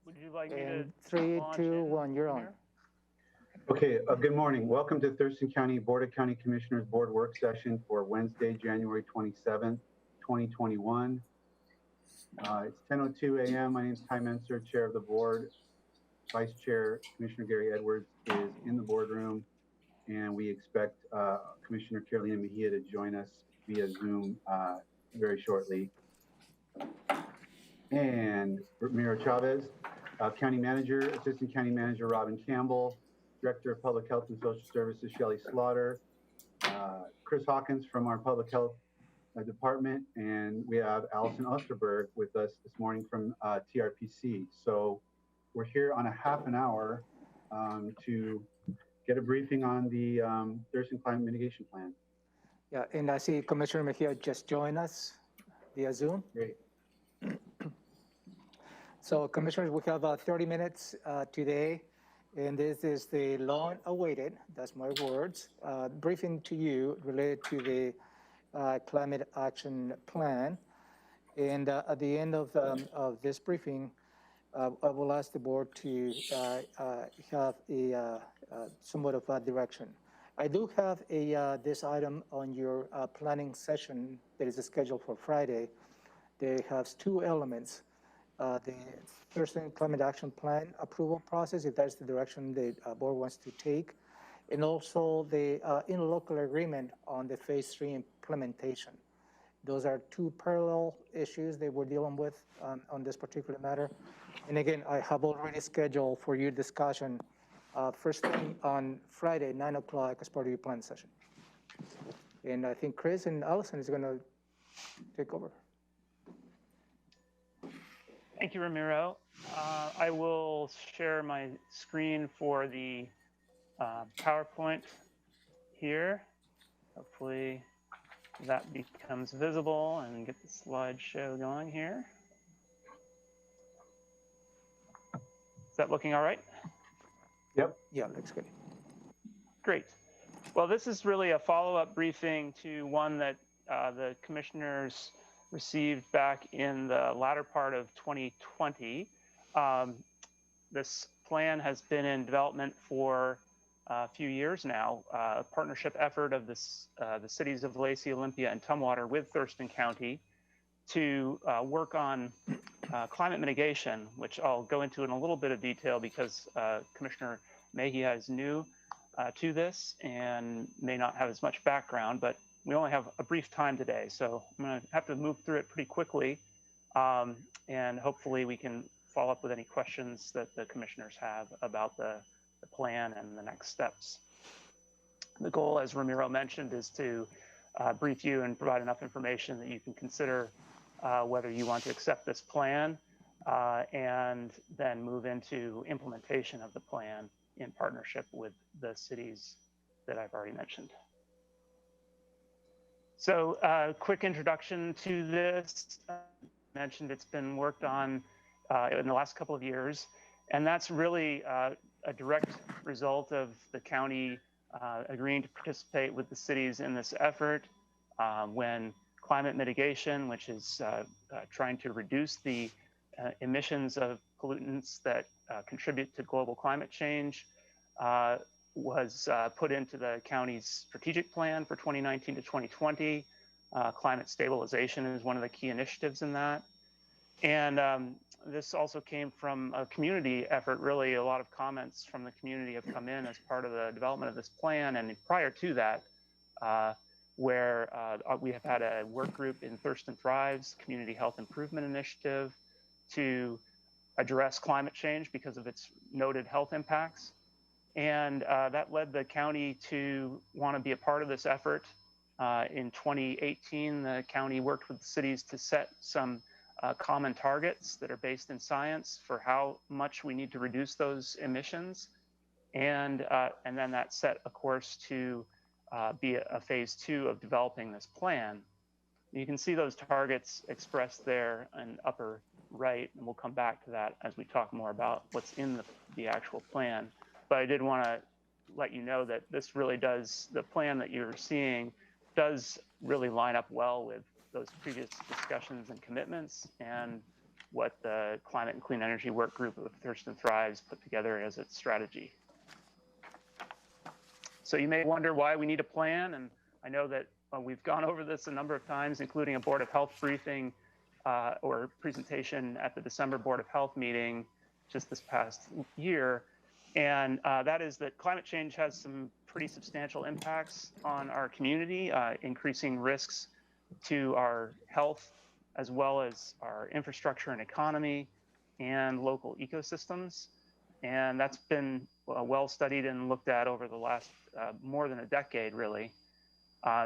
Would you like me to In 3, launch 2, in, 1, you're on. Amir? Okay, good morning. Welcome to Thurston County Board of County Commissioners Board Work Session for Wednesday, January 27th, 2021. It's 10:02 a.m. My name is Ty Menser, Chair of the Board. Vice Chair Commissioner Gary Edwards is in the boardroom, and we expect Commissioner Carolina Mejia to join us via Zoom very shortly. And Ramiro Chavez, County Manager, Assistant County Manager Robin Campbell, Director of Public Health and Social Services Shelley Slaughter, Chris Hawkins from our Public Health Department, and we have Allison Osterberg with us this morning from TRPC. So we're here on a half an hour to get a briefing on the Thurston Climate Mitigation Plan. Yeah, and I see Commissioner Mejia just joined us via Zoom. Great. So Commissioners, we have 30 minutes today, and this is the long-awaited, that's my words, briefing to you related to the Climate Action Plan. And at the end of this briefing, I will ask the board to have a somewhat of a direction. I do have this item on your planning session that is scheduled for Friday. It has two elements. The Thurston Climate Action Plan approval process, if that's the direction the board wants to take, and also the interlocal agreement on the phase 3 implementation. Those are two parallel issues that we're dealing with on this particular matter. And again, I have already scheduled for your discussion first thing on Friday, 9 o'clock as part of your plan session. And I think Chris and Allison is gonna take over. Thank you, Ramiro. I will share my screen for the PowerPoint here. Hopefully that becomes visible and get the slideshow going here. Is that looking all right? Yep. Yeah, looks good. Great. Well, this is really a follow-up briefing to one that the commissioners received back in the latter part of 2020. This plan has been in development for a few years now, a partnership effort of this, the cities of Lacey, Olympia, and Tumwater with Thurston County to work on climate mitigation, which I'll go into in a little bit of detail because Commissioner Mejia is new to this and may not have as much background, but we only have a brief time today, so I'm going to have to move through it pretty quickly, and hopefully we can follow up with any questions that the commissioners have about the plan and the next steps. The goal, as Ramiro mentioned, is to brief you and provide enough information that you can consider whether you want to accept this plan and then move into implementation of the plan in partnership with the cities that I've already mentioned. So quick introduction to this. I mentioned it's been worked on in the last couple of years, and that's really a direct result of the county agreeing to participate with the cities in this effort when climate mitigation, which is trying to reduce the emissions of pollutants that contribute to global climate change, was put into the county's strategic plan for 2019 to 2020. Climate stabilization is one of the key initiatives in that. And this also came from a community effort. Really, a lot of comments from the community have come in as part of the development of this plan. And prior to that, where we have had a work group in Thurston Thrives Community Health Improvement Initiative to address climate change because of its noted health impacts. And that led the county to want to be a part of this effort. In 2018, the county worked with the cities to set some common targets that are based in science for how much we need to reduce those emissions. And then that set a course to be a phase 2 of developing this plan. You can see those targets expressed there in upper right, and we'll come back to that as we talk more about what's in the actual plan. But I did want to let you know that this really does, the plan that you're seeing does really line up well with those previous discussions and commitments, and what the Climate and Clean Energy Work Group of Thurston Thrives put together as its strategy. So you may wonder why we need a plan, and I know that we've gone over this a number of times, including a Board of Health briefing or presentation at the December Board of Health meeting just this past year. And that is that climate change has some pretty substantial impacts on our community, increasing risks to our health, as well as our infrastructure and economy and local ecosystems. And that's been well studied and looked at over the last more than a decade, really.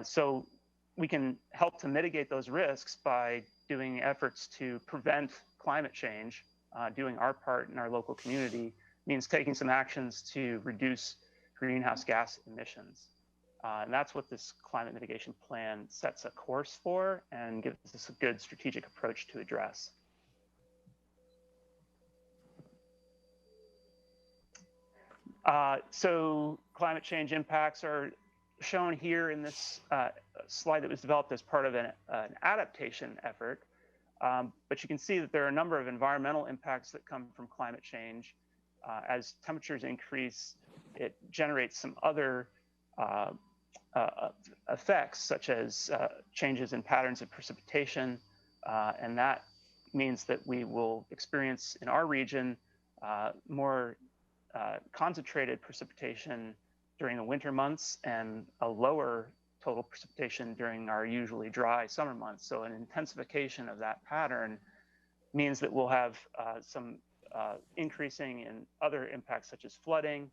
So we can help to mitigate those risks by doing efforts to prevent climate change. Doing our part in our local community means taking some actions to reduce greenhouse gas emissions. And that's what this climate mitigation plan sets a course for and gives us a good strategic approach to address. So climate change impacts are shown here in this slide that was developed as part of an adaptation effort. But you can see that there are a number of environmental impacts that come from climate change. As temperatures increase, it generates some other effects, such as changes in patterns of precipitation. And that means that we will experience in our region more concentrated precipitation during the winter months and a lower total precipitation during our usually dry summer months. So an intensification of that pattern means that we'll have some increasing in other impacts such as flooding.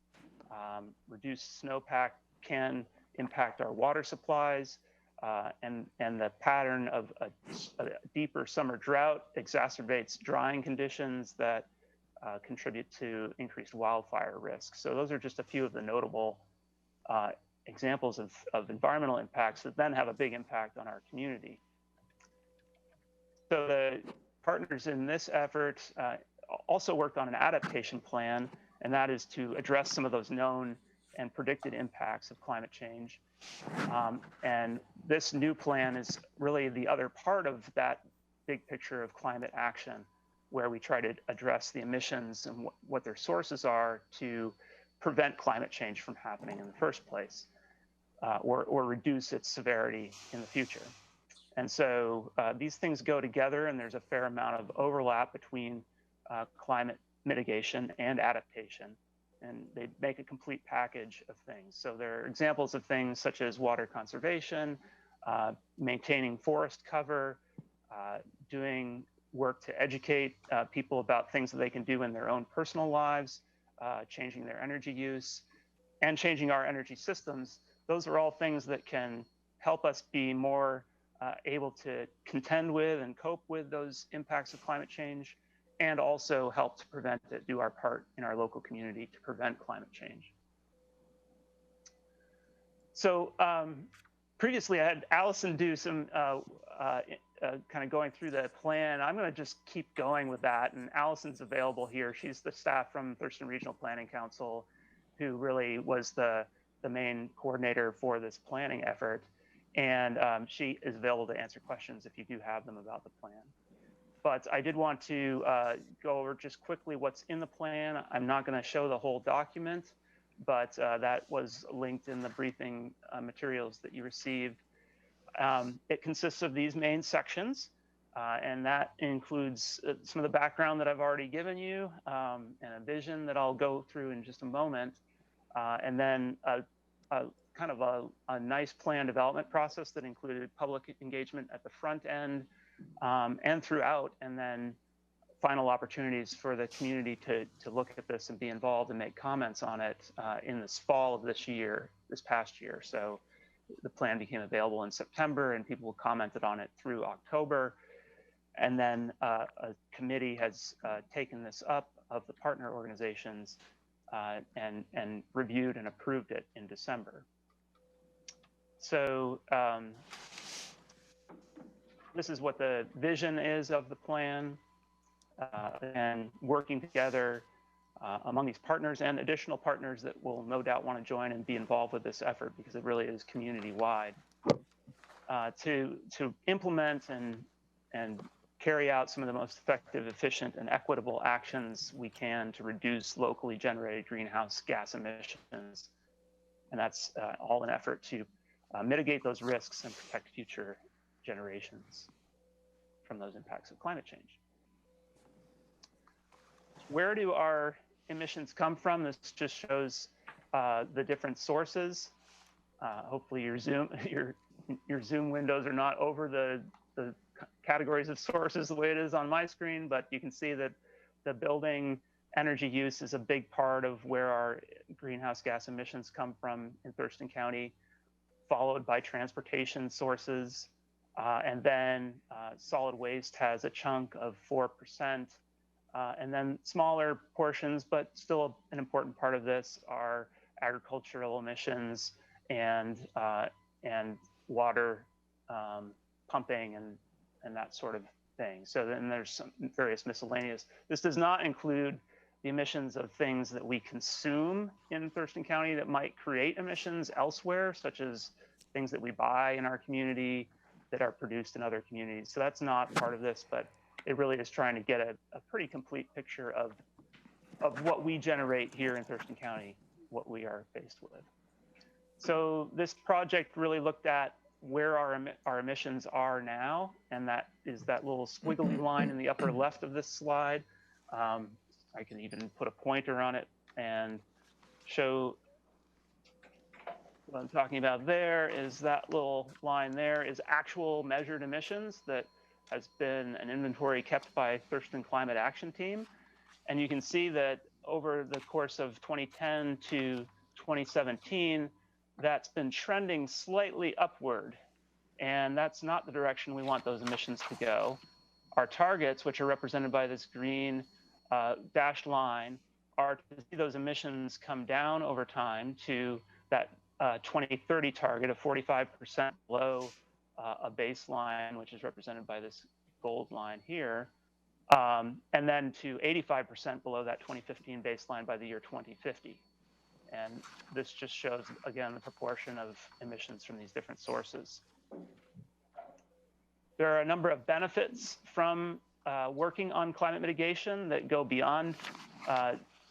Reduced snowpack can impact our water supplies, and the pattern of a deeper summer drought exacerbates drying conditions that contribute to increased wildfire risk. So those are just a few of the notable examples of environmental impacts that then have a big impact on our community. So the partners in this effort also worked on an adaptation plan, and that is to address some of those known and predicted impacts of climate change. And this new plan is really the other part of that big picture of climate action, where we try to address the emissions and what their sources are to prevent climate change from happening in the first place, or reduce its severity in the future. And so these things go together, and there's a fair amount of overlap between climate mitigation and adaptation, and they make a complete package of things. So there are examples of things such as water conservation, maintaining forest cover, doing work to educate people about things that they can do in their own personal lives, changing their energy use, and changing our energy systems. Those are all things that can help us be more able to contend with and cope with those impacts of climate change, and also help to prevent it, do our part in our local community to prevent climate change. So previously I had Allison do some kind of going through the plan. I'm gonna just keep going with that, and Allison's available here. She's the staff from Thurston Regional Planning Council, who really was the main coordinator for this planning effort. And she is available to answer questions if you do have them about the plan. But I did want to go over just quickly what's in the plan. I'm not going to show the whole document, but that was linked in the briefing materials that you received. It consists of these main sections, and that includes some of the background that I've already given you, and a vision that I'll go through in just a moment, and then kind of a nice plan development process that included public engagement at the front end and throughout, and then final opportunities for the community to look at this and be involved and make comments on it in this fall of this past year. So the plan became available in September, and people commented on it through October. And then a committee has taken this up of the partner organizations and reviewed and approved it in December. So this is what the vision is of the plan, and working together among these partners and additional partners that will no doubt want to join and be involved with this effort, because it really is community-wide. To implement and carry out some of the most effective, efficient, and equitable actions we can to reduce locally generated greenhouse gas emissions. And that's all an effort to mitigate those risks and protect future generations from those impacts of climate change. Where do our emissions come from? This just shows the different sources. Hopefully your Zoom windows are not over the categories of sources the way it is on my screen, but you can see that the building energy use is a big part of where our greenhouse gas emissions come from in Thurston County, followed by transportation sources. And then solid waste has a chunk of 4%. And then smaller portions, but still an important part of this, are agricultural emissions and water pumping and that sort of thing. So then there's some various miscellaneous. This does not include the emissions of things that we consume in Thurston County that might create emissions elsewhere, such as things that we buy in our community that are produced in other communities. So that's not part of this, but it really is trying to get a pretty complete picture of what we generate here in Thurston County, what we are faced with. So this project really looked at where our emissions are now, and that is that little squiggly line in the upper left of this slide. I can even put a pointer on it and show what I'm talking about. There is that little line there is actual measured emissions that has been an inventory kept by Thurston Climate Action Team. And you can see that over the course of 2010 to 2017, that's been trending slightly upward. And that's not the direction we want those emissions to go. Our targets, which are represented by this green dashed line, are to see those emissions come down over time to that 2030 target of 45% below a baseline, which is represented by this gold line here, and then to 85% below that 2015 baseline by the year 2050. And this just shows, again, the proportion of emissions from these different sources. There are a number of benefits from working on climate mitigation that go beyond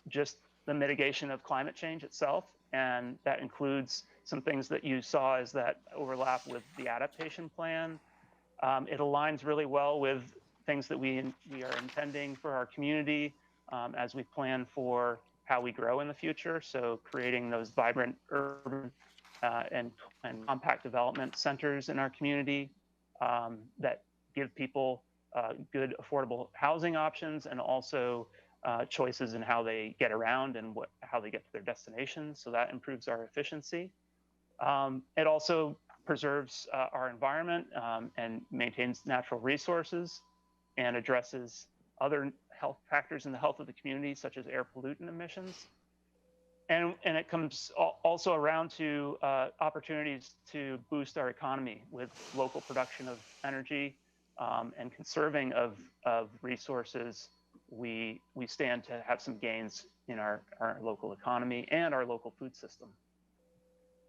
just the mitigation of climate change itself. And that includes some things that you saw as that overlap with the Adaptation Plan. It aligns really well with things that we are intending for our community as we plan for how we grow in the future. So creating those vibrant urban and compact development centers in our community that give people good, affordable housing options, and also choices in how they get around and how they get to their destinations. So that improves our efficiency. It also preserves our environment and maintains natural resources and addresses other health factors in the health of the community, such as air pollutant emissions. And it comes also around to opportunities to boost our economy with local production of energy and conserving of resources. We stand to have some gains in our local economy and our local food system.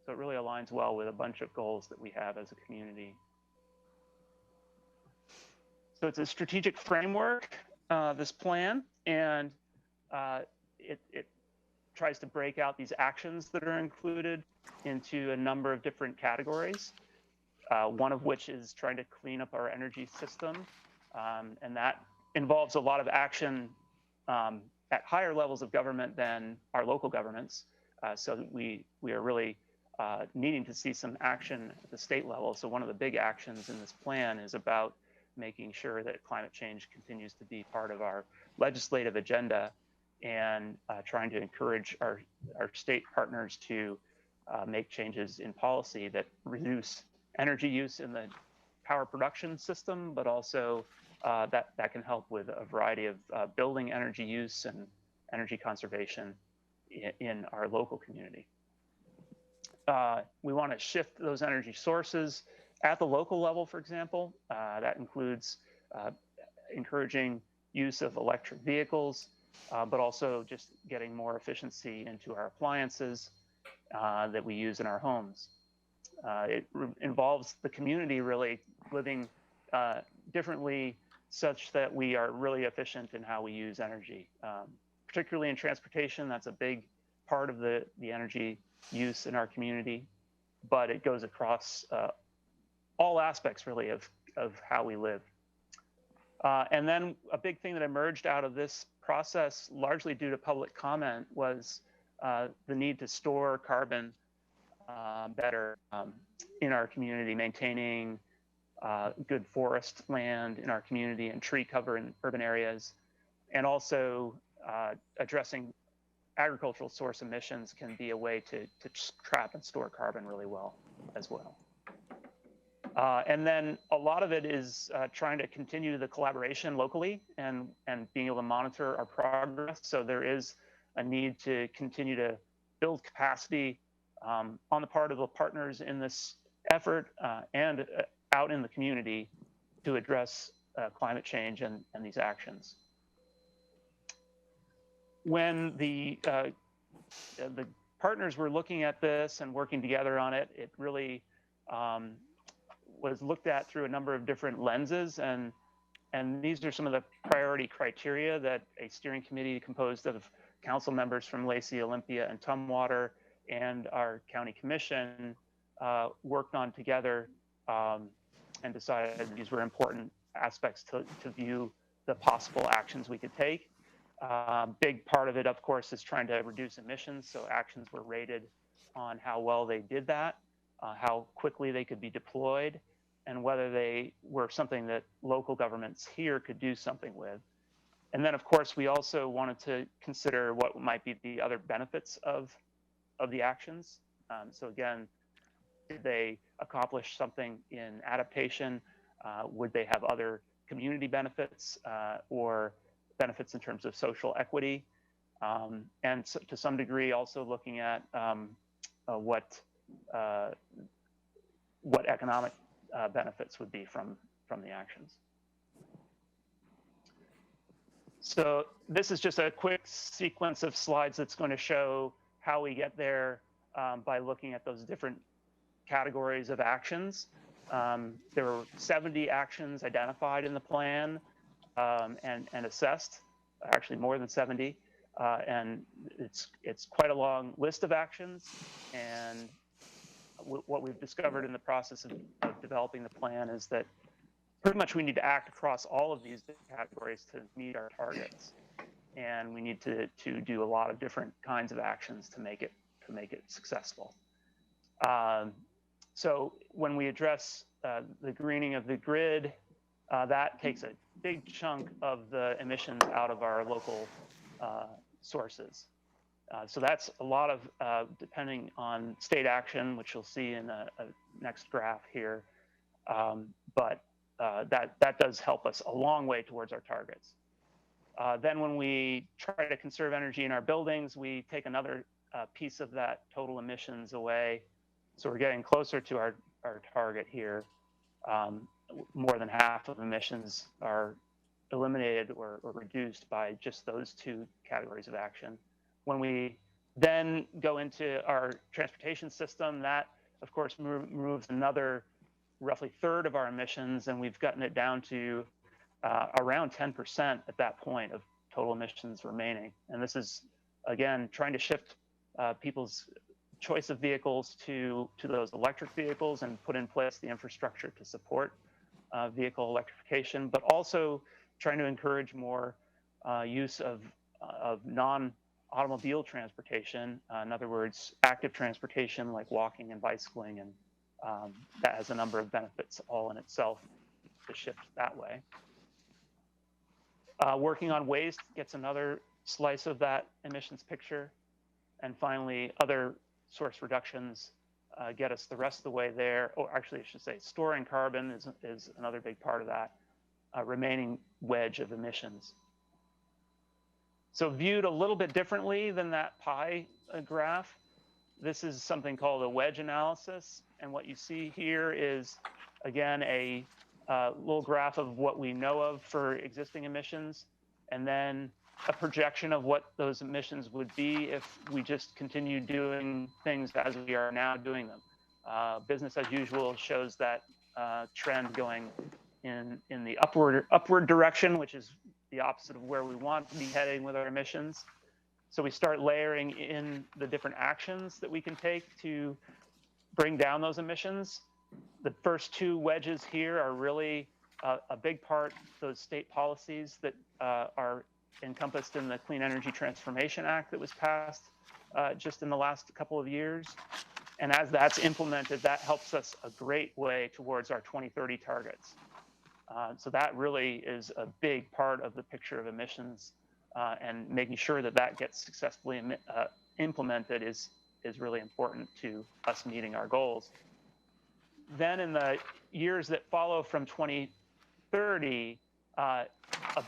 So it really aligns well with a bunch of goals that we have as a community. So it's a strategic framework, this plan, and it tries to break out these actions that are included into a number of different categories, one of which is trying to clean up our energy system. And that involves a lot of action at higher levels of government than our local governments. So we are really needing to see some action at the state level. So one of the big actions in this plan is about making sure that climate change continues to be part of our legislative agenda, and trying to encourage our state partners to make changes in policy that reduce energy use in the power production system, but also that can help with a variety of building energy use and energy conservation in our local community. We want to shift those energy sources at the local level, for example. That includes encouraging use of electric vehicles, but also just getting more efficiency into our appliances that we use in our homes. It involves the community really living differently such that we are really efficient in how we use energy. Particularly in transportation, that's a big part of the energy use in our community, but it goes across all aspects really of how we live. And then a big thing that emerged out of this process, largely due to public comment, was the need to store carbon better in our community, maintaining good forest land in our community and tree cover in urban areas, and also addressing agricultural source emissions can be a way to trap and store carbon really well as well. And then a lot of it is trying to continue the collaboration locally and being able to monitor our progress. So there is a need to continue to build capacity on the part of the partners in this effort and out in the community to address climate change and these actions. When the partners were looking at this and working together on it, it really was looked at through a number of different lenses, and these are some of the priority criteria that a steering committee composed of council members from Lacey, Olympia, and Tumwater, and our county commission worked on together and decided these were important aspects to view the possible actions we could take. Big part of it, of course, is trying to reduce emissions. So actions were rated on how well they did that, how quickly they could be deployed, and whether they were something that local governments here could do something with. And then, of course, we also wanted to consider what might be the other benefits of the actions. So again, did they accomplish something in adaptation? Would they have other community benefits or benefits in terms of social equity? And so, to some degree, also looking at what economic benefits would be from the actions. So this is just a quick sequence of slides that's going to show how we get there by looking at those different categories of actions. There were 70 actions identified in the plan and assessed, actually more than 70. And it's quite a long list of actions. And what we've discovered in the process of developing the plan is that pretty much we need to act across all of these categories to meet our targets. And we need to do a lot of different kinds of actions to make it successful. So when we address the greening of the grid, that takes a big chunk of the emissions out of our local sources. So that's a lot of, depending on state action, which you'll see in a next graph here, but that does help us a long way towards our targets. Then when we try to conserve energy in our buildings, we take another piece of that total emissions away. So we're getting closer to our target here. More than half of emissions are eliminated or reduced by just those two categories of action. When we then go into our transportation system, that of course removes another roughly third of our emissions, and we've gotten it down to around 10% at that point of total emissions remaining. And this is, again, trying to shift people's choice of vehicles to those electric vehicles and put in place the infrastructure to support vehicle electrification, but also trying to encourage more use of non-automobile transportation. In other words, active transportation like walking and bicycling, and that has a number of benefits all in itself to shift that way. Working on waste gets another slice of that emissions picture. And finally, other source reductions get us the rest of the way there. Or actually, I should say, storing carbon is another big part of that remaining wedge of emissions. So viewed a little bit differently than that pie graph, this is something called a wedge analysis. And what you see here is, again, a little graph of what we know of for existing emissions, and then a projection of what those emissions would be if we just continue doing things as we are now doing them. Business as usual shows that trend going in the upward direction, which is the opposite of where we want to be heading with our emissions. So we start layering in the different actions that we can take to bring down those emissions. The first two wedges here are really a big part, those state policies that are encompassed in the Clean Energy Transformation Act that was passed just in the last couple of years. And as that's implemented, that helps us a great way towards our 2030 targets. So that really is a big part of the picture of emissions, and making sure that that gets successfully implemented is really important to us meeting our goals. Then in the years that follow from 2030, a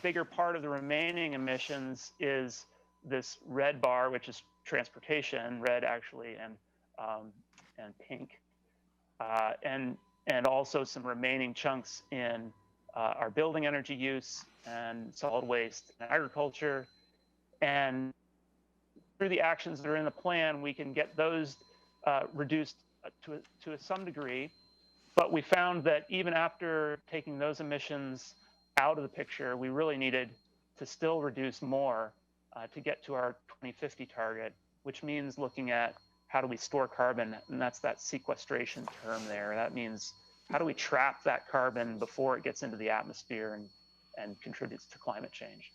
bigger part of the remaining emissions is this red bar, which is transportation, red actually, and pink, and also some remaining chunks in our building energy use and solid waste and agriculture. And through the actions that are in the plan, we can get those reduced to some degree. But we found that even after taking those emissions out of the picture, we really needed to still reduce more to get to our 2050 target, which means looking at how do we store carbon, and that's that sequestration term there. That means how do we trap that carbon before it gets into the atmosphere and contributes to climate change.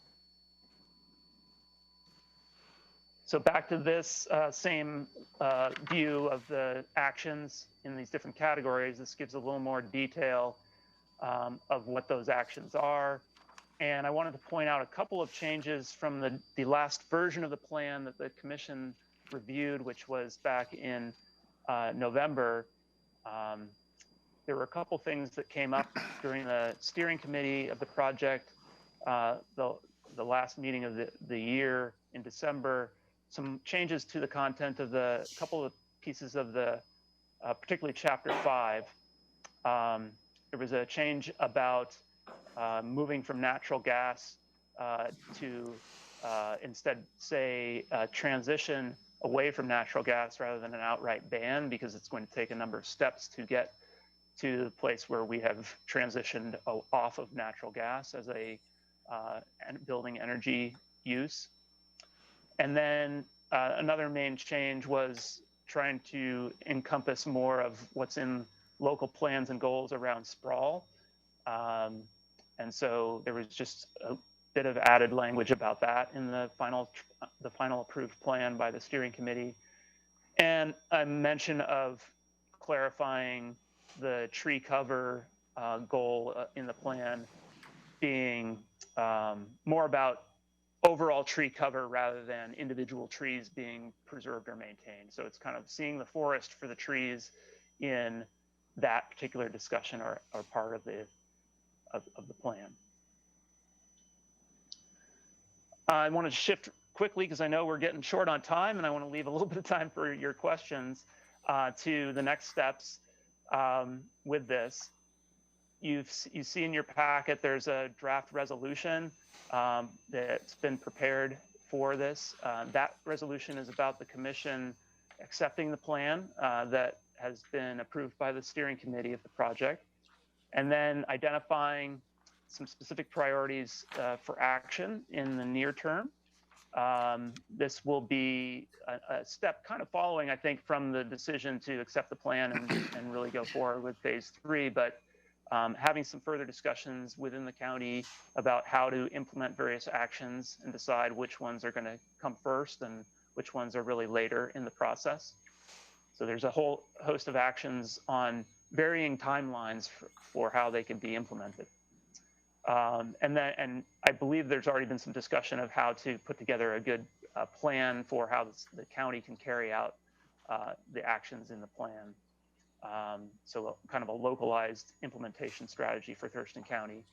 So back to this same view of the actions in these different categories. This gives a little more detail of what those actions are. And I wanted to point out a couple of changes from the last version of the plan that the Commission reviewed, which was back in November. There were a couple things that came up during the steering committee of the project, the last meeting of the year in December. Some changes to the content of the couple of pieces of the, particularly Chapter 5. There was a change about moving from natural gas to instead say transition away from natural gas rather than an outright ban, because it's going to take a number of steps to get to the place where we have transitioned off of natural gas as a building energy use. And then another main change was trying to encompass more of what's in local plans and goals around sprawl. And so there was just a bit of added language about that in the final approved plan by the steering committee. And a mention of clarifying the tree cover goal in the plan being more about overall tree cover rather than individual trees being preserved or maintained. So it's kind of seeing the forest for the trees in that particular discussion or part of the plan. I want to shift quickly because I know we're getting short on time, and I want to leave a little bit of time for your questions to the next steps with this. You see in your packet, there's a draft resolution that's been prepared for this. That resolution is about the Commission accepting the plan that has been approved by the steering committee of the project, and then identifying some specific priorities for action in the near term. This will be a step kind of following, I think, from the decision to accept the plan and really go forward with phase 3, but having some further discussions within the county about how to implement various actions and decide which ones are going to come first and which ones are really later in the process. So there's a whole host of actions on varying timelines for how they can be implemented. And I believe there's already been some discussion of how to put together a good plan for how the county can carry out the actions in the plan. So kind of a localized implementation strategy for Thurston County.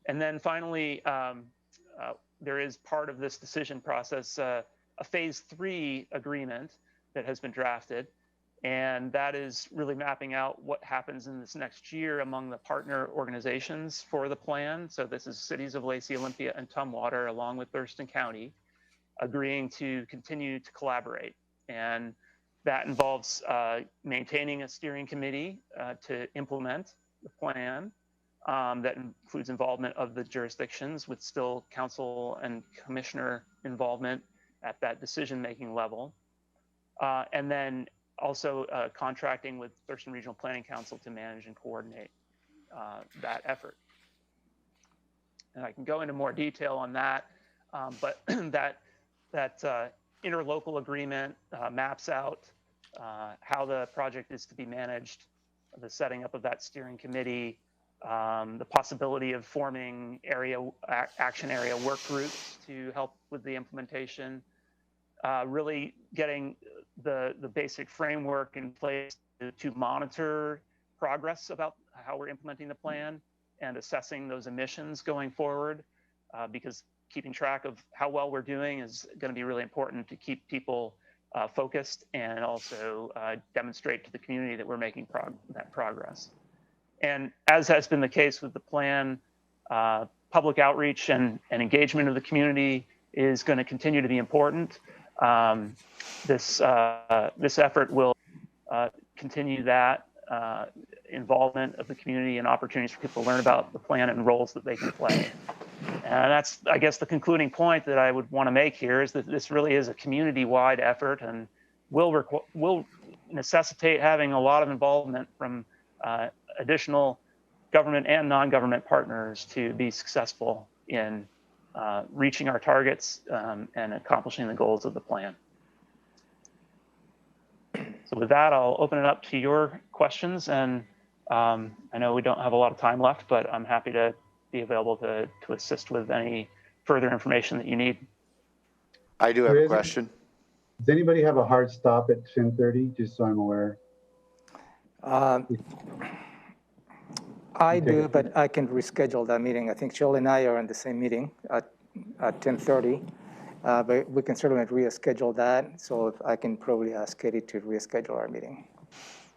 And then finally, there is part of this decision process, a phase 3 agreement that has been drafted. And that is really mapping out what happens in this next year among the partner organizations for the plan. So this is cities of Lacey, Olympia, and Tumwater, along with Thurston County, agreeing to continue to collaborate. And that involves maintaining a steering committee to implement the plan, that includes involvement of the jurisdictions with still council and commissioner involvement at that decision-making level. And then also contracting with Thurston Regional Planning Council to manage and coordinate that effort. And I can go into more detail on that, but that interlocal agreement maps out how the project is to be managed, the setting up of that steering committee, the possibility of forming action area work groups to help with the implementation, really getting the basic framework in place to monitor progress about how we're implementing the plan and assessing those emissions going forward, because keeping track of how well we're doing is going to be really important to keep people focused and also demonstrate to the community that we're making that progress. And as has been the case with the plan, public outreach and engagement of the community is going to continue to be important. This effort will continue that involvement of the community and opportunities for people to learn about the plan and roles that they can play. And that's, I guess, the concluding point that I would want to make here is that this really is a community-wide effort and will necessitate having a lot of involvement from additional government and non-government partners to be successful in reaching our targets and accomplishing the goals of the plan. So with that, I'll open it up to your questions. And I know we don't have a lot of time left, but I'm happy to be available to assist with any further information that you need. I do have a question. Does anybody have a hard stop at 10:30, just so I'm aware? I do, but I can reschedule that meeting. I think Joel and I are in the same meeting at 10:30, but we can certainly reschedule that. So if I can probably ask Katie to reschedule our meeting.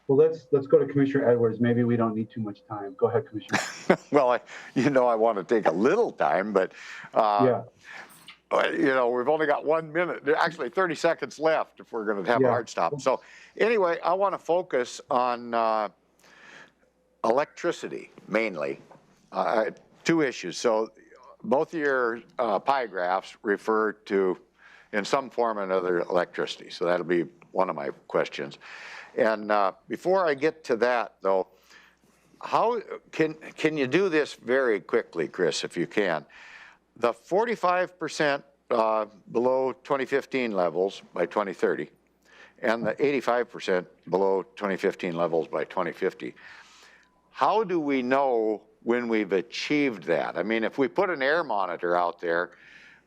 Well, let's go to Commissioner Edwards. Maybe we don't need too much time. Go ahead, Commissioner. Well, I want to take a little time, but Yeah. We've only got 1 minute, actually 30 seconds left if we're going to have a hard stop. So anyway, I want to focus on electricity mainly, two issues. So both of your pie graphs refer to, in some form or another, electricity. So that'll be one of my questions. And before I get to that, though, how can you do this very quickly, Chris, if you can? The 45% below 2015 levels by 2030, and the 85% below 2015 levels by 2050. How do we know when we've achieved that? I mean, if we put an air monitor out there,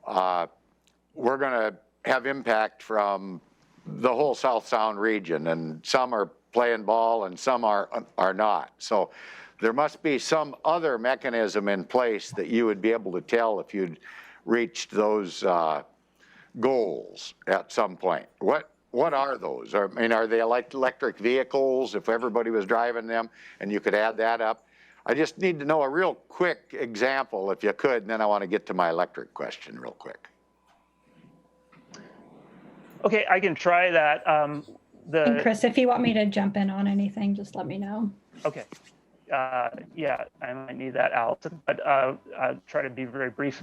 we're going to have impact from the whole South Sound region, and some are playing ball and some are not. So there must be some other mechanism in place that you would be able to tell if you'd reached those goals at some point. What are those? I mean, are they like electric vehicles if everybody was driving them and you could add that up? I just need to know a real quick example if you could, and then I want to get to my electric question real quick. Okay, I can try that. And Chris, if you want me to jump in on anything, just let me know. Okay. Yeah, I might need that, Allison, but I'll try to be very brief.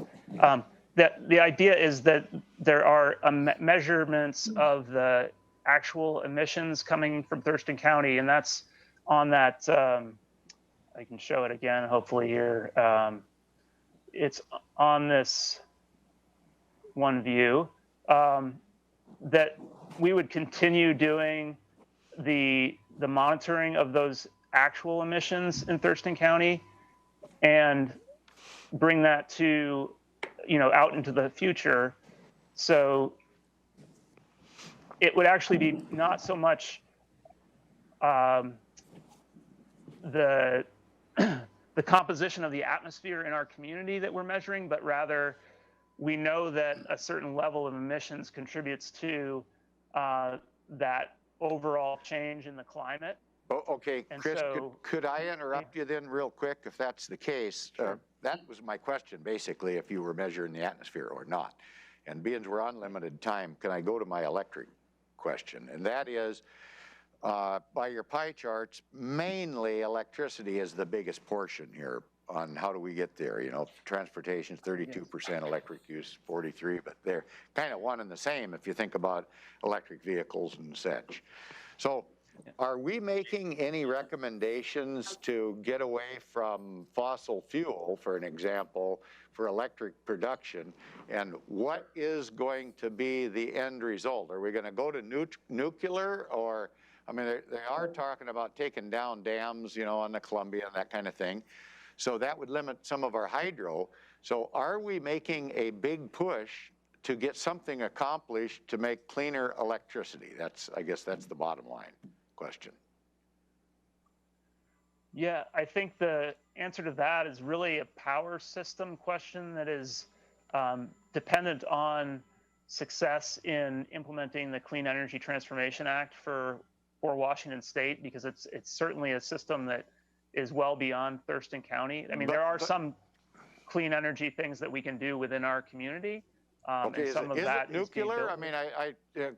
The idea is that there are measurements of the actual emissions coming from Thurston County, and that's on that, I can show it again, hopefully here. It's on this one view. That we would continue doing the monitoring of those actual emissions in Thurston County and bring that to, out into the future. So it would actually be not so much the composition of the atmosphere in our community that we're measuring, but rather we know that a certain level of emissions contributes to that overall change in the climate. Oh, okay, And Chris, so, could I interrupt you then real quick if that's the case? Sure. That was my question, basically, if you were measuring the atmosphere or not. And being we're on limited time, can I go to my electric question? And that is, by your pie charts, mainly electricity is the biggest portion here, on how do we get there, you know, transportation's 32%, electric use 43, but they're kind of one and the same if you think about electric vehicles and such. So are we making any recommendations to get away from fossil fuel, for an example, for electric production? And what is going to be the end result? Are we going to go to nuclear, or, I mean, they are talking about taking down dams, you know, on the Columbia and that kind of thing. So that would limit some of our hydro. So are we making a big push to get something accomplished to make cleaner electricity? I guess that's the bottom line question. Yeah, I think the answer to that is really a power system question that is dependent on success in implementing the Clean Energy Transformation Act for Washington State, because it's certainly a system that is well beyond Thurston County. I mean, there are some clean energy things that we can do within our community. Okay, and some of that is it nuclear? I mean,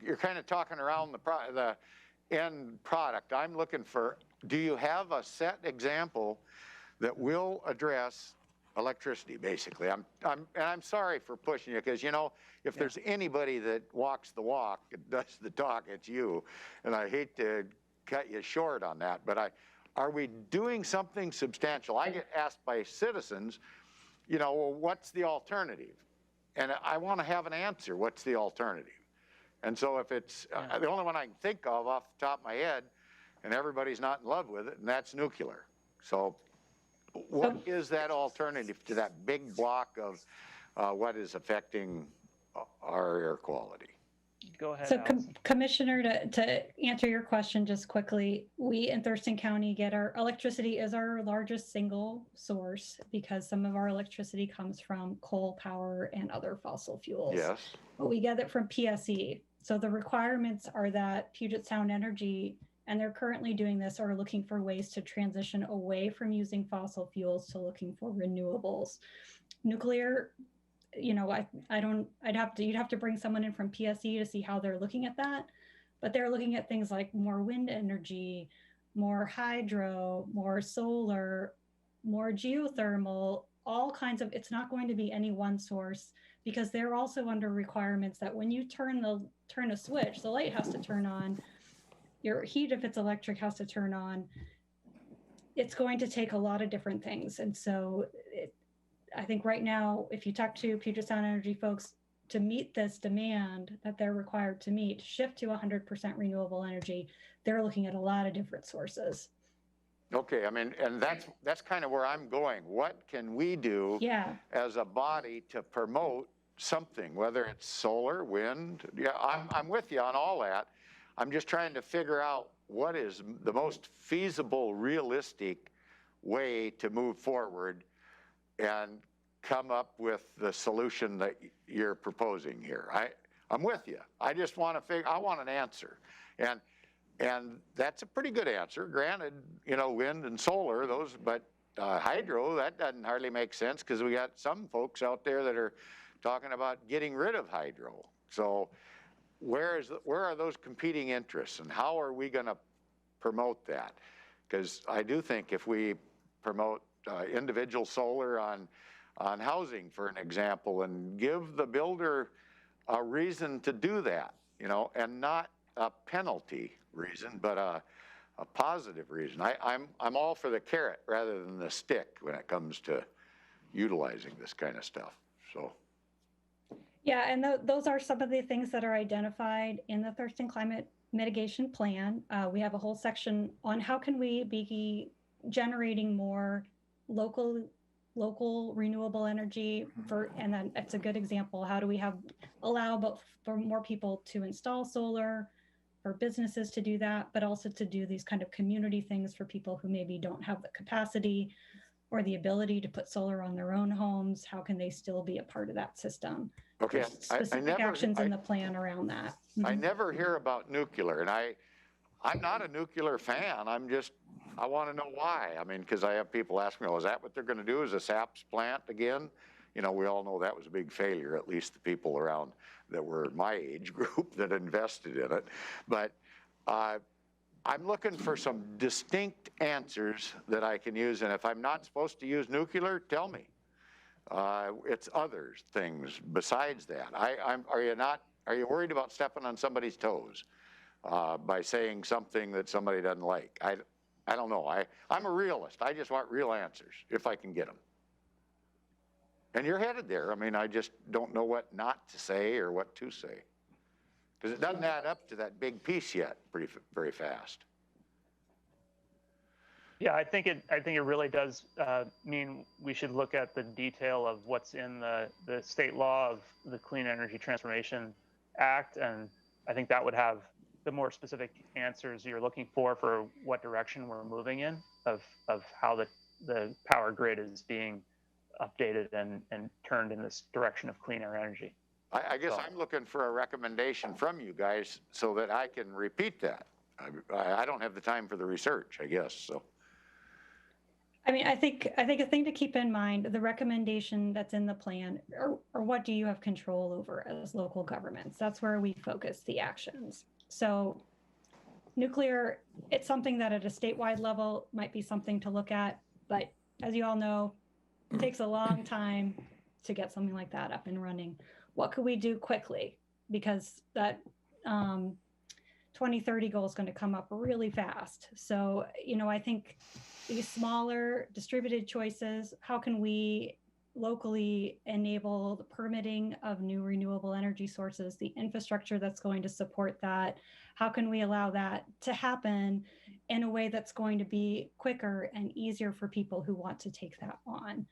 you're kind of talking around the end product. I'm looking for, do you have a set example that will address electricity, basically? I'm sorry for pushing you, because, you know, if there's anybody that walks the walk and does the talk, it's you. And I hate to cut you short on that, but are we doing something substantial? I get asked by citizens, you know, well, what's the alternative? And I want to have an answer. What's the alternative? And so if it's the only one I can think of off the top of my head, and everybody's not in love with it, and that's nuclear. So what is that alternative to that big block of what is affecting our air quality? Go ahead, So Alice. Commissioner, to answer your question just quickly, we in Thurston County get our electricity is our largest single source, because some of our electricity comes from coal power and other fossil fuels. Yes. But we get it from PSE. So the requirements are that Puget Sound Energy, and they're currently doing this, are looking for ways to transition away from using fossil fuels to looking for renewables. Nuclear, you know, you'd have to bring someone in from PSE to see how they're looking at that. But they're looking at things like more wind energy, more hydro, more solar, more geothermal, all kinds of, it's not going to be any one source, because they're also under requirements that when you turn a switch, the light has to turn on, your heat, if it's electric, has to turn on. It's going to take a lot of different things. And so I think right now, if you talk to Puget Sound Energy folks, to meet this demand that they're required to meet, shift to 100% renewable energy, they're looking at a lot of different sources. Okay, I mean, and that's kind of where I'm going. What can we do as a body to promote something, whether it's solar, wind? Yeah, I'm with you on all that. I'm just trying to figure out what is the most feasible, realistic way to move forward and come up with the solution that you're proposing here. I'm with you. I just want to I want an answer. And that's a pretty good answer. Granted, you know, wind and solar, but hydro, that doesn't hardly make sense, because we got some folks out there that are talking about getting rid of hydro. So where are those competing interests, and how are we going to promote that? Because I do think if we promote individual solar on housing, for an example, and give the builder a reason to do that, you know, and not a penalty reason, but a positive reason. I'm all for the carrot rather than the stick when it comes to utilizing this kind of stuff. So. Yeah, and those are some of the things that are identified in the Thurston Climate Mitigation Plan. We have a whole section on how can we be generating more local renewable energy and then it's a good example. How do we allow for more people to install solar, for businesses to do that, but also to do these kind of community things for people who maybe don't have the capacity or the ability to put solar on their own homes? How can they still be a part of that system? Okay, There's specific actions in the plan around that. I never hear about nuclear, and I'm not a nuclear fan. I want to know why. I mean, because I have people ask me, oh, is that what they're going to do? Is a SAPS plant again? You know, we all know that was a big failure, at least the people around that were my age group that invested in it. But I'm looking for some distinct answers that I can use, and if I'm not supposed to use nuclear, tell me. It's other things besides that. Are you worried about stepping on somebody's toes by saying something that somebody doesn't like? I don't know. I'm a realist. I just want real answers if I can get them. And you're headed there. I mean, I just don't know what not to say or what to say. Because it doesn't add up to that big piece yet very fast. Yeah, I think it really does mean we should look at the detail of what's in the state law of the Clean Energy Transformation Act, and I think that would have the more specific answers you're looking for what direction we're moving in, of how the power grid is being updated and turned in this direction of cleaner energy. I guess I'm looking for a recommendation from you guys so that I can repeat that. I don't have the time for the research, I guess, so. I mean, I think a thing to keep in mind, the recommendation that's in the plan, or what do you have control over as local governments? That's where we focus the actions. So nuclear, it's something that at a statewide level might be something to look at, but as you all know, it takes a long time to get something like that up and running. What could we do quickly? Because that 2030 goal is going to come up really fast. So, I think these smaller distributed choices, how can we locally enable the permitting of new renewable energy sources, the infrastructure that's going to support that? How can we allow that to happen in a way that's going to be quicker and easier for people who want to take that on?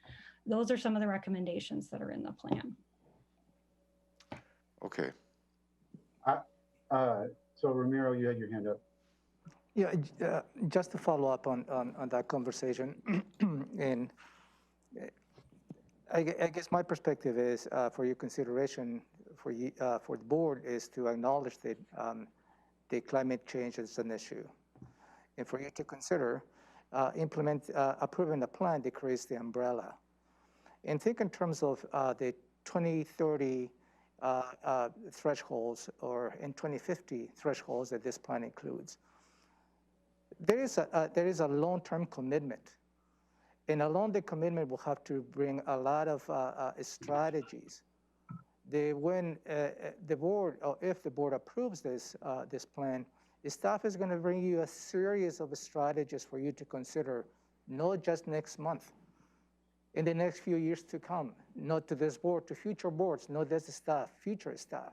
Those are some of the recommendations that are in the plan. Okay. So Ramiro, you had your hand up. Yeah, just to follow up on that conversation, and I guess my perspective is for your consideration for the board is to acknowledge that the climate change is an issue, and for you to consider approving a plan that creates the umbrella, and think in terms of the 2030 thresholds or in 2050 thresholds that this plan includes. There is a long-term commitment, and along the commitment will have to bring a lot of strategies. When the board, or if the board approves this plan, the staff is going to bring you a series of strategies for you to consider, not just next month, in the next few years to come, not to this board, to future boards, not this staff, future staff.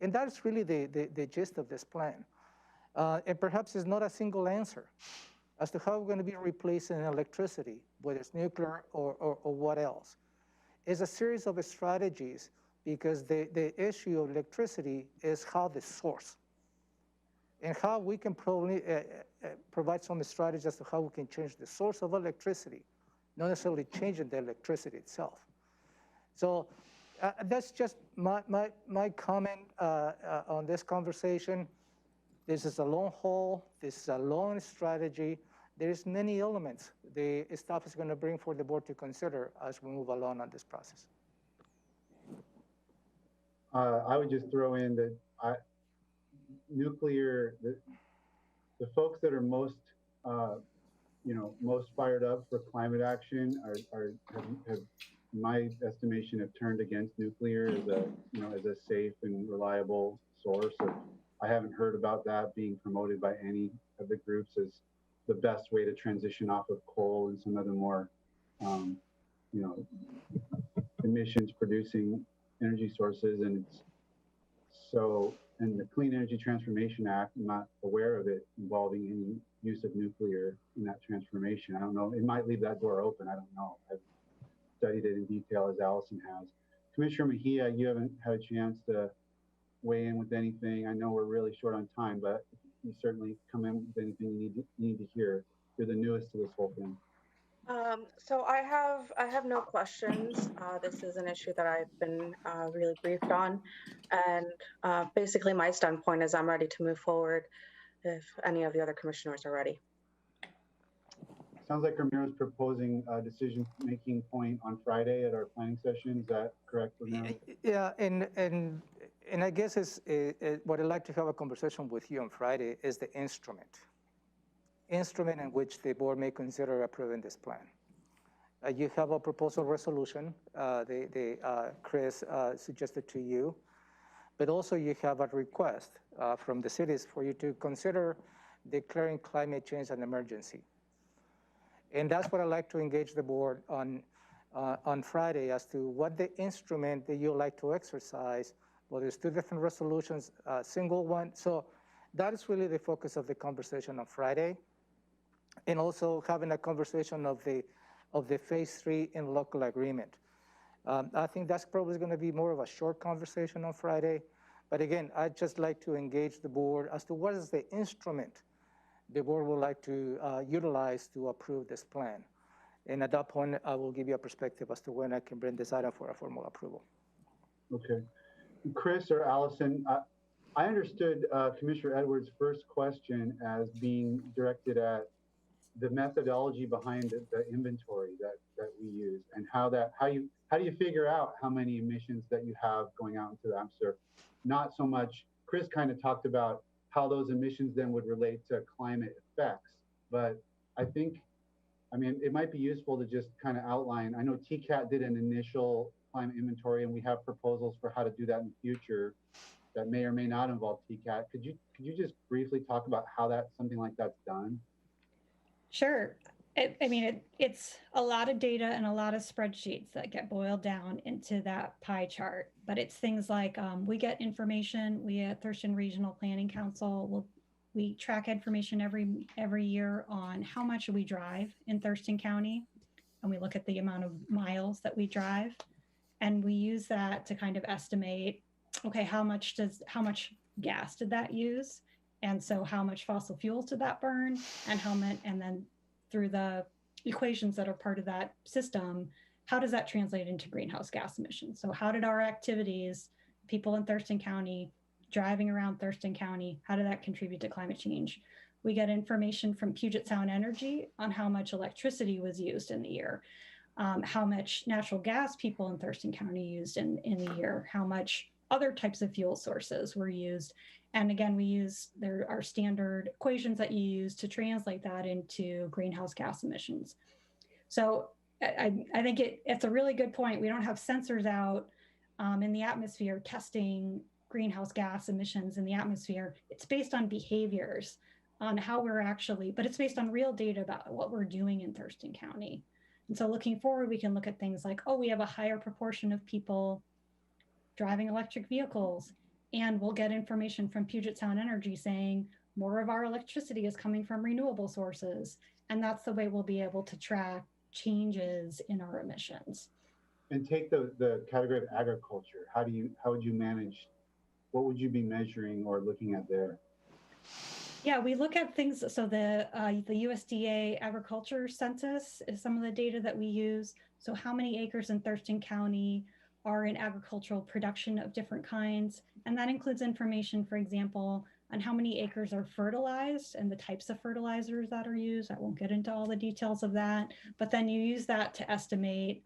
And that's really the gist of this plan. And perhaps it's not a single answer as to how we're going to be replacing electricity, whether it's nuclear or what else. It's a series of strategies, because the issue of electricity is how the source, and how we can probably provide some strategies as to how we can change the source of electricity, not necessarily changing the electricity itself. So that's just my comment on this conversation. This is a long haul. This is a long strategy. There's many elements the staff is going to bring for the board to consider as we move along on this process. I would just throw in that nuclear, the folks that are most, most fired up for climate action have, in my estimation, have turned against nuclear as a safe and reliable source. I haven't heard about that being promoted by any of the groups as the best way to transition off of coal and some other more, emissions producing energy sources. And in the Clean Energy Transformation Act, I'm not aware of it involving any use of nuclear in that transformation. I don't know. It might leave that door open. I don't know. I've studied it in detail, as Allison has. Commissioner Mejia, you haven't had a chance to weigh in with anything. I know we're really short on time, but you certainly come in with anything you need to hear. You're the newest to this whole thing. So I have no questions. This is an issue that I've been really briefed on, and basically my standpoint is I'm ready to move forward if any of the other commissioners are ready. Sounds like Ramiro's proposing a decision-making point on Friday at our planning session. Is that correct, Ramiro? Yeah, and I guess what I'd like to have a conversation with you on Friday is the instrument. instrument in which the board may consider approving this plan. You have a proposal resolution, Chris suggested to you, but also you have a request from the cities for you to consider declaring climate change an emergency. And that's what I'd like to engage the board on Friday as to what the instrument that you like to exercise. Well, there's two different resolutions, single one. So that is really the focus of the conversation on Friday. And also having a conversation of the phase 3 interlocal agreement. I think that's probably going to be more of a short conversation on Friday. But again, I'd just like to engage the board as to what is the instrument the board would like to utilize to approve this plan. And at that point, I will give you a perspective as to when I can bring this item for a formal approval. Okay. Chris or Allison, I understood Commissioner Edwards' first question as being directed at the methodology behind the inventory that we use and how do you figure out how many emissions that you have going out into the atmosphere? Not so much, Chris kind of talked about how those emissions then would relate to climate effects, but I mean, it might be useful to just kind of outline. I know TCAT did an initial climate inventory and we have proposals for how to do that in the future that may or may not involve TCAT. Could you just briefly talk about how something like that's done? Sure. I mean, it's a lot of data and a lot of spreadsheets that get boiled down into that pie chart. But it's things like we get information. We at Thurston Regional Planning Council, we track information every year on how much we drive in Thurston County, and we look at the amount of miles that we drive, and we use that to kind of estimate, okay, how much gas did that use? And so how much fossil fuels did that burn, and then through the equations that are part of that system, how does that translate into greenhouse gas emissions? So how did our activities, people in Thurston County, driving around Thurston County, how did that contribute to climate change? We get information from Puget Sound Energy on how much electricity was used in the year, how much natural gas people in Thurston County used in the year, how much other types of fuel sources were used. And again, there are standard equations that you use to translate that into greenhouse gas emissions. So I think it's a really good point. We don't have sensors out in the atmosphere testing greenhouse gas emissions in the atmosphere. It's based on behaviors, on how but it's based on real data about what we're doing in Thurston County. And so looking forward, we can look at things like, we have a higher proportion of people driving electric vehicles. And we'll get information from Puget Sound Energy saying more of our electricity is coming from renewable sources. And that's the way we'll be able to track changes in our emissions. And take the category of agriculture. How would you manage, what would you be measuring or looking at there? Yeah, we look at things, so the USDA agriculture census is some of the data that we use. So how many acres in Thurston County are in agricultural production of different kinds. And that includes information, for example, on how many acres are fertilized and the types of fertilizers that are used. I won't get into all the details of that, but then you use that to estimate,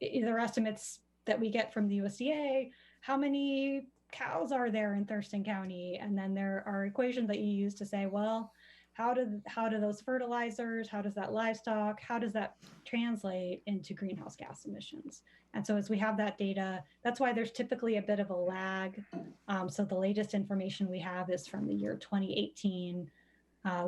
either estimates that we get from the USDA, how many cows are there in Thurston County? And then there are equations that you use to say, well, how do those fertilizers, how does that livestock, how does that translate into greenhouse gas emissions? And so as we have that data, that's why there's typically a bit of a lag. So the latest information we have is from the year 2018.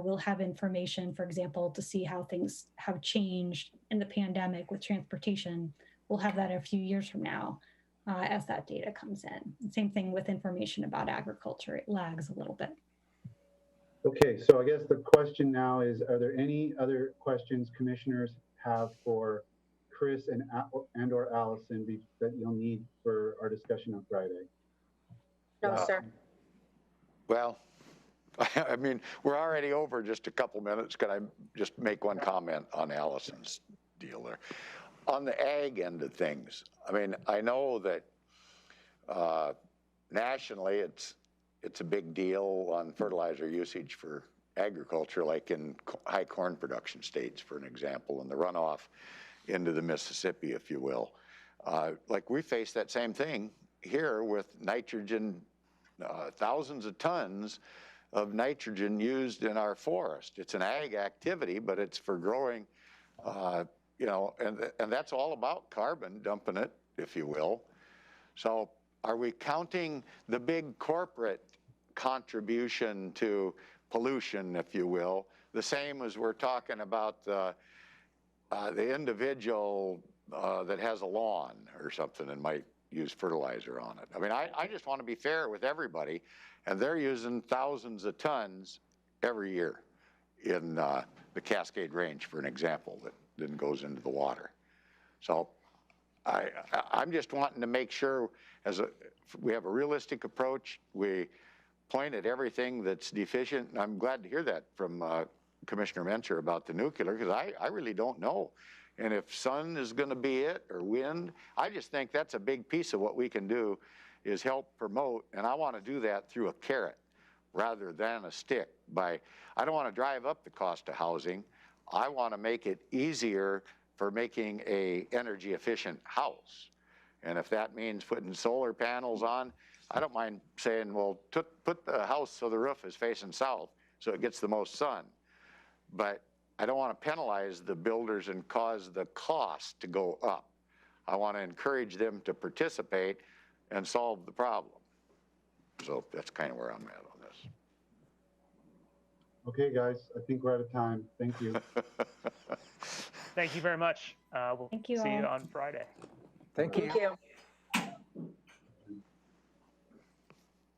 We'll have information, for example, to see how things have changed in the pandemic with transportation. We'll have that a few years from now as that data comes in. Same thing with information about agriculture, it lags a little bit. Okay, so I guess the question now is, are there any other questions commissioners have for Chris and or Allison that you'll need for our discussion on Friday? No, sir. Well, I mean, we're already over just a couple minutes. Can I just make one comment on Allison's deal there? On the ag end of things, I mean, I know that nationally it's a big deal on fertilizer usage for agriculture, like in high corn production states, for an example, and the runoff into the Mississippi, if you will. Like we face that same thing here with nitrogen, thousands of tons of nitrogen used in our forest. It's an ag activity, but it's for growing, you know, and that's all about carbon, dumping it, if you will. So are we counting the big corporate contribution to pollution, if you will, the same as we're talking about the individual that has a lawn or something and might use fertilizer on it? I mean, I just want to be fair with everybody, and they're using thousands of tons every year in the Cascade Range, for an example, that then goes into the water. So I'm just wanting to make sure we have a realistic approach. We point at everything that's deficient. And I'm glad to hear that from Commissioner Mencher about the nuclear, because I really don't know. And if sun is going to be it, or wind, I just think that's a big piece of what we can do, is help promote. And I want to do that through a carrot rather than a stick. I don't want to drive up the cost of housing. I want to make it easier for making a energy efficient house. And if that means putting solar panels on, I don't mind saying, well, put the house so the roof is facing south so it gets the most sun. But I don't want to penalize the builders and cause the cost to go up. I want to encourage them to participate and solve the problem. So that's kind of where I'm at on this. Okay, guys, I think we're out of time. Thank you. Thank you very much. We'll Thank you see you all. on Friday. Thank you. Thank you.